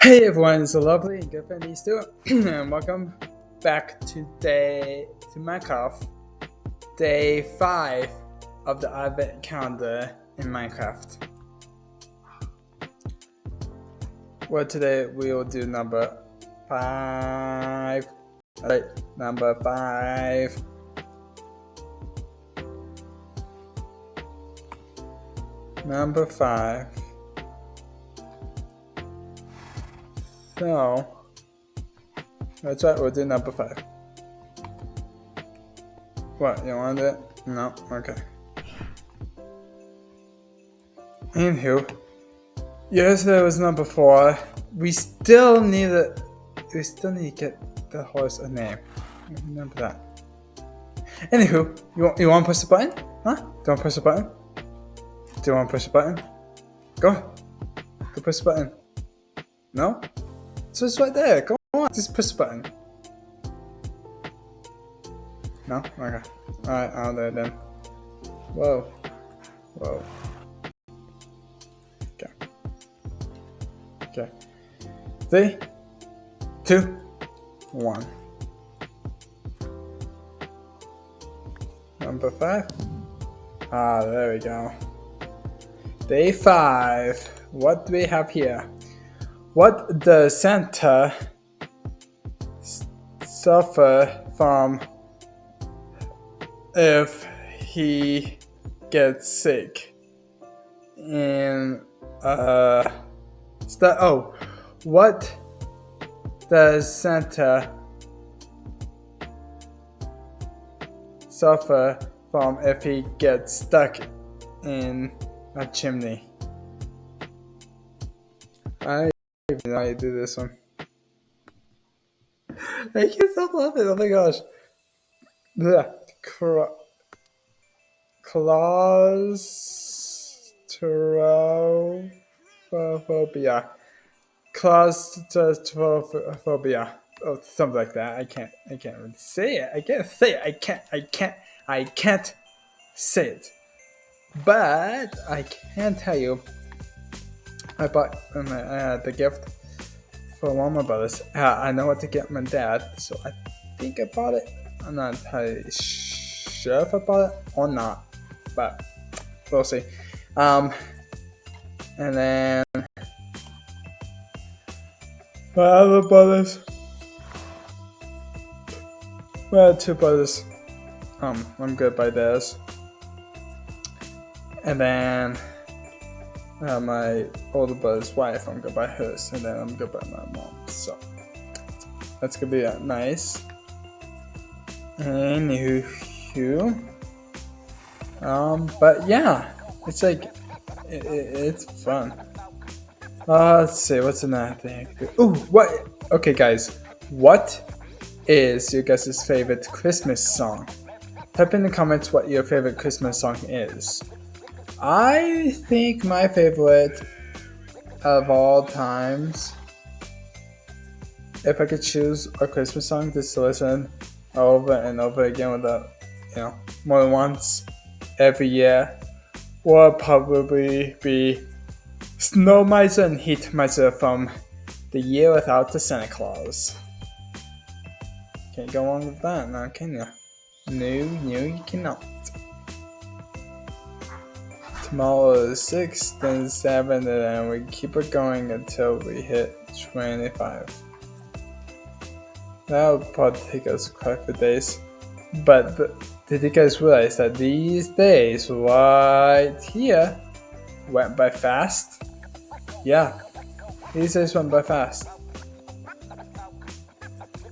Hey everyone, it's Lovely and good friend these two, and welcome back to Minecraft, day 5 of the Advent calendar in Minecraft. Well, today we will do number 5. Alright, number 5. Number 5. So, that's right, we'll do number 5. What, you want it? No? Okay. Anywho, yesterday was number 4. We still need to get the horse a name. Remember that. Anywho, you want to push the button? Huh? Do you want to push the button? Do you want to push the button? Go push the button. No? So it's right there. Go on, just push the button. No? Okay. Alright, I'll do it then. Whoa. Okay. 3, 2, 1. Number 5. Ah, there we go. Day 5. What do we have here? What does Santa suffer from if he gets sick? And what does Santa suffer from if he gets stuck in a chimney? I don't know how you do this one. I can't stop laughing. Oh my gosh. Claustrophobia. Oh, something like that. I can't really say it. I can't say it. But I can tell you, I bought the gift for one of my brothers. I know what to get my dad, so I think I bought it. I'm not entirely sure if I bought it or not, but we'll see. And then my other brothers, my 2 brothers, I'm good by theirs. And then my older brother's wife, I'm good by hers, and then I'm good by my mom. So that's gonna be nice. Anywho, but yeah, it's like it's fun. Let's see, what's another thing? Ooh, what? Okay, guys, what is your guys' favorite Christmas song? Type in the comments what your favorite Christmas song is. I think my favorite of all times, if I could choose a Christmas song just to listen over and over again without, more than once every year, would probably be Snow Miser and Heat Miser from The Year Without the Santa Claus. Can't go on with that now, can you? No, you cannot. Tomorrow is 6, then 7, and then we keep it going until we hit 25. That would probably take us quite a few days. But did you guys realize that these days right here went by fast? Yeah, these days went by fast.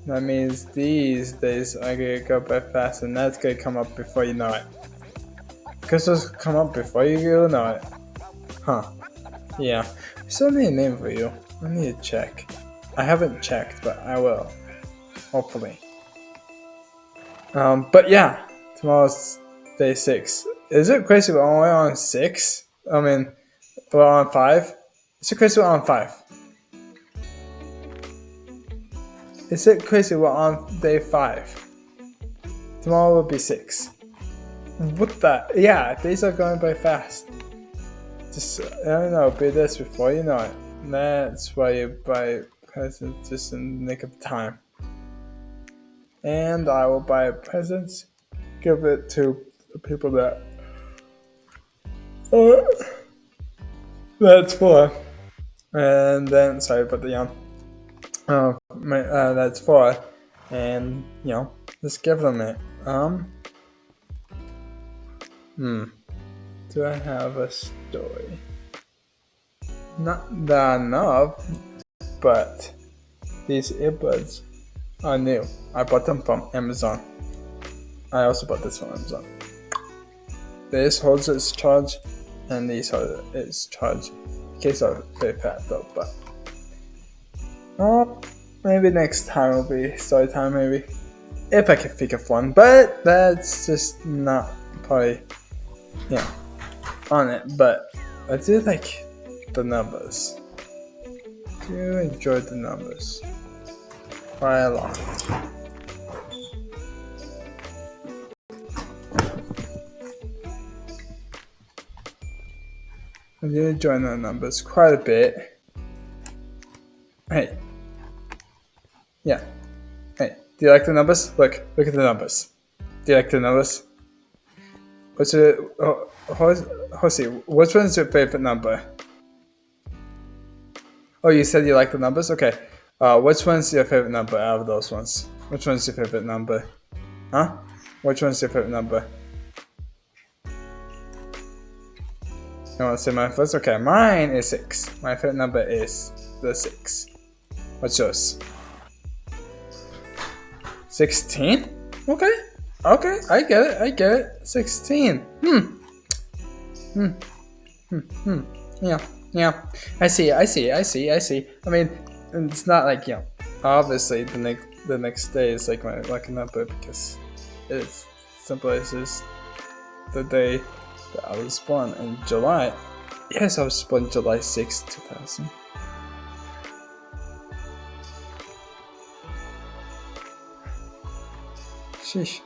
That means these days are gonna go by fast, and that's gonna come up before you know it. Christmas come up before you know it. Huh. Yeah. I still need a name for you. I need to check. I haven't checked, but I will. Hopefully. But yeah. Tomorrow's day 6. Is it crazy we're only on 6? I mean, we're on 5? Is it crazy we're on 5? Is it crazy we're on day 5? Tomorrow will be 6. What the? Yeah, days are going by fast. Just, I don't know, be this before you know it. That's why you buy presents just in the nick of time. And I will buy presents, give it to the people that that's for. And then, sorry about the yawn. That's for. And, just give them it. Do I have a story? Not that I know of, but these earbuds are new. I bought them from Amazon. I also bought this from Amazon. This holds its charge, and these hold its charge. In case I'm very fat though, but maybe next time will be story time, maybe if I can think of one. But that's just not probably on it. But I do like the numbers. Do enjoy the numbers quite a lot. I do enjoy the numbers quite a bit. Hey. Yeah. Hey, do you like the numbers? Look at the numbers. Do you like the numbers? What's your, Jose, which one's your favorite number? Oh, you said you like the numbers? Okay. Which one's your favorite number out of those ones? Which one's your favorite number? Huh? Which one's your favorite number? You want to say mine first? Okay, mine is 6. My favorite number is the 6. What's yours? 16? Okay, I get it. 16. Yeah. I see. I mean, it's not like, obviously the next day is like my lucky number because it's simple as just the day that I was born in July. Yes, I was born July 6, 2000. Sheesh.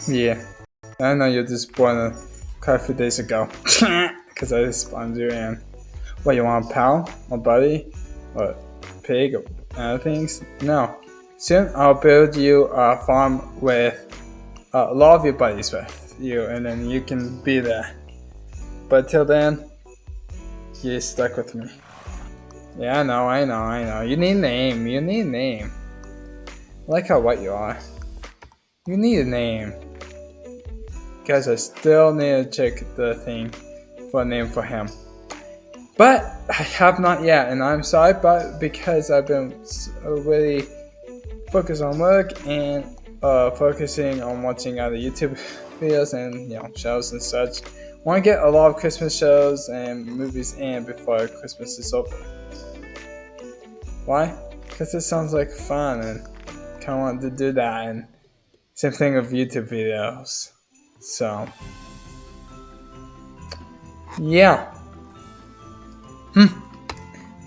Yeah, I know you're just born quite a few days ago. Because I just spawned you in. What, you want a pal? A buddy? Or pig? Or other things? No. Soon I'll build you a farm with a lot of your buddies with you, and then you can be there. But till then, you're stuck with me. Yeah, I know. You need a name. I like how white you are. You need a name. Guys, I still need to check the thing for a name for him. But I have not yet, and I'm sorry, but because I've been really focused on work and focusing on watching other YouTube videos and shows and such. Want to get a lot of Christmas shows and movies in before Christmas is over. Why? Because it sounds like fun and kind of want to do that, and same thing with YouTube videos. So yeah.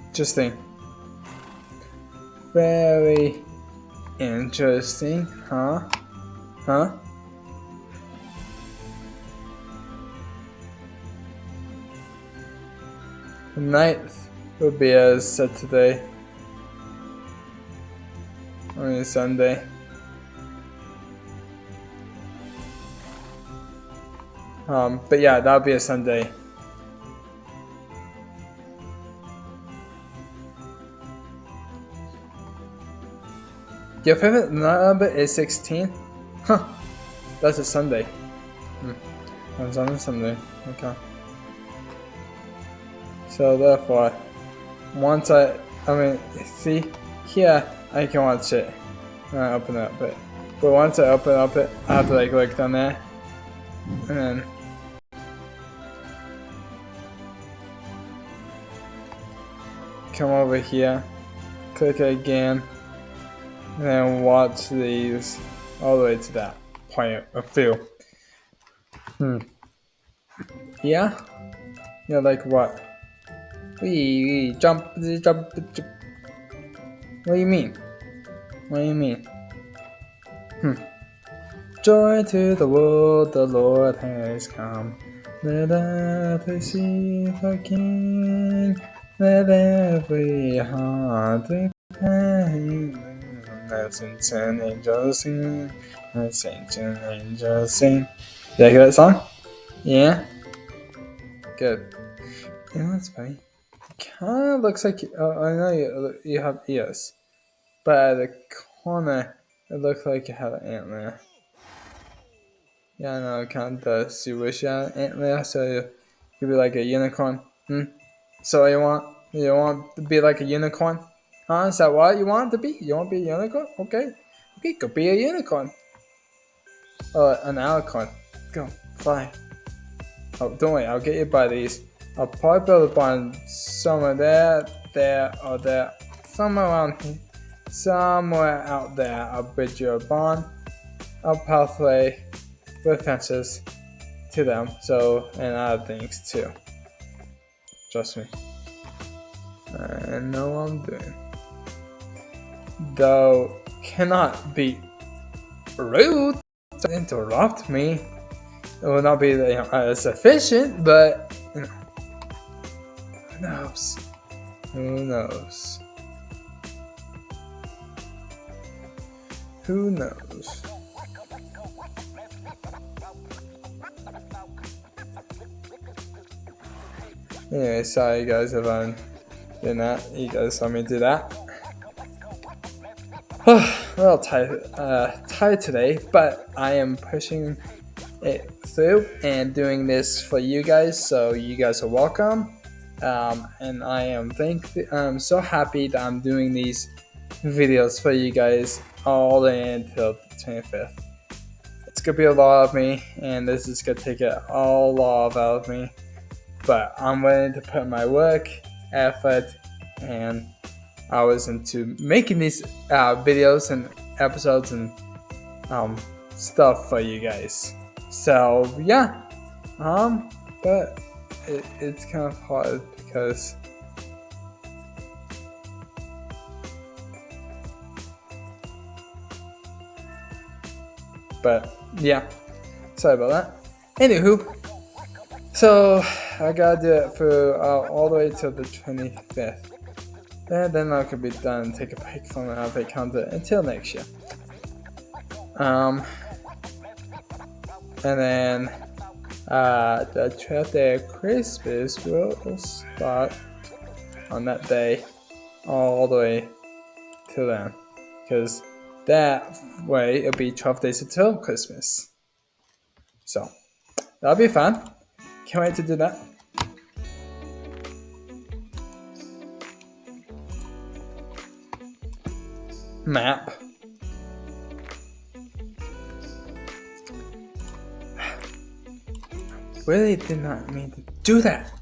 Interesting. Very interesting, huh? The 9th will be a Saturday. Or Sunday. But yeah, that'll be a Sunday. Your favorite number is 16? Huh. That's a Sunday. It's on a Sunday. Okay. So therefore, once see, here I can watch it when I open it up. But once I open up it, I have to look down there. And then come over here, click it again, and then watch these all the way to that point of view. Yeah? Like what? We jump. What do you mean? What do you mean? Joy to the world, the Lord has come. Let earth see the King. Let every heart proclaim. Let saints and angels sing. Let saints and angels sing. Did I hear that song? Yeah? Good. You know what's funny? It kind of looks like I know you have ears, but at the corner it looks like you have an antler. Yeah, I know it kind of does. You wish you had an antler, so you could be like a unicorn. So you want to be like a unicorn? Huh? Is that what you want to be? You want to be a unicorn? Okay, go be a unicorn. An alicorn. Go fly. Oh, don't worry, I'll get you by these. I'll probably build a barn somewhere there, or there. Somewhere around here. Somewhere out there, I'll build you a barn, a pathway with fences to them, and other things too. Trust me. I know what I'm doing. Though, cannot be rude to interrupt me. It will not be as efficient, but who knows? Who knows? Who knows? Anyway, sorry guys if I'm doing that. You guys saw me do that. A little tired today, but I am pushing it through and doing this for you guys, so you guys are welcome. And I am I'm so happy that I'm doing these videos for you guys all the way until the 25th. It's gonna be a lot of me, and this is gonna take it all lot out of me. But I'm willing to put my work, effort, and hours into making these videos and episodes and stuff for you guys. So yeah, but it's kind of hard because yeah, sorry about that. Anywho, so I gotta do it for all the way till the 25th. And then I could be done and take a break from the outfit counter until next year. And then the 12th day of Christmas will start on that day all the way to then. Because that way it'll be 12 days until Christmas. So that'll be fun. Can't wait to do that. Map. Really did not mean to do that.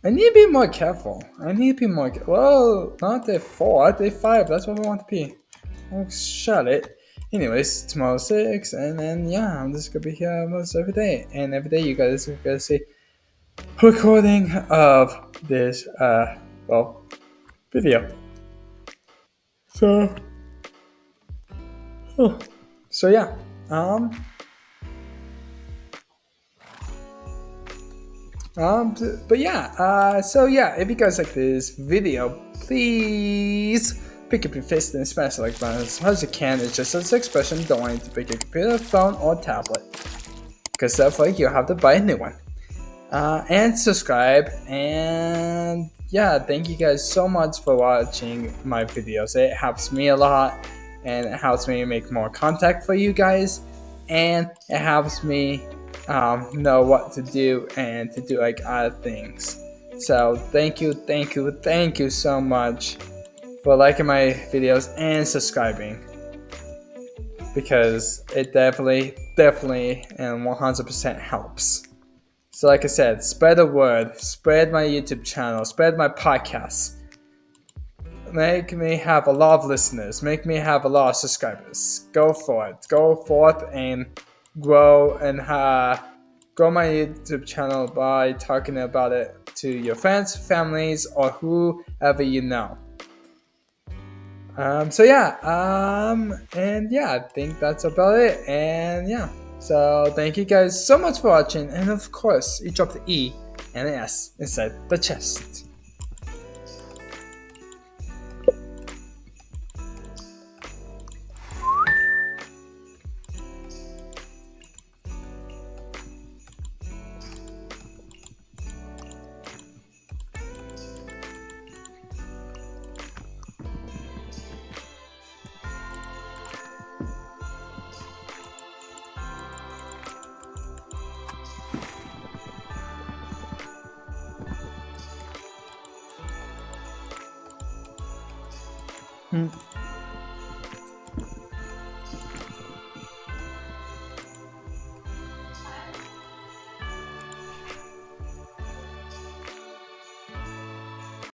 I need to be more careful. Well, not day 4, day 5. That's what we want to be. Oh, shut it. Anyways, tomorrow 6, and then yeah, I'm just gonna be here almost every day. And every day you guys are gonna see a recording of this video. So yeah. But yeah, so yeah, if you guys like this video, please pick up your fist and smash the like button as much as you can. It's just an expression. Don't want you to pick a computer, phone, or tablet, because therefore you'll have to buy a new one. And subscribe, and yeah, thank you guys so much for watching my videos. It helps me a lot, and it helps me make more content for you guys, and it helps me know what to do and to do like other things. So thank you so much for liking my videos and subscribing, because it definitely and 100% helps. So like I said, spread the word, spread my YouTube channel, spread my podcast. Make me have a lot of listeners, make me have a lot of subscribers. Go for it. Go forth and grow my YouTube channel by talking about it to your friends, families, or whoever you know. So yeah, and yeah, I think that's about it. And yeah, so thank you guys so much for watching. And of course, you drop the E and an S inside the chest. Hmm.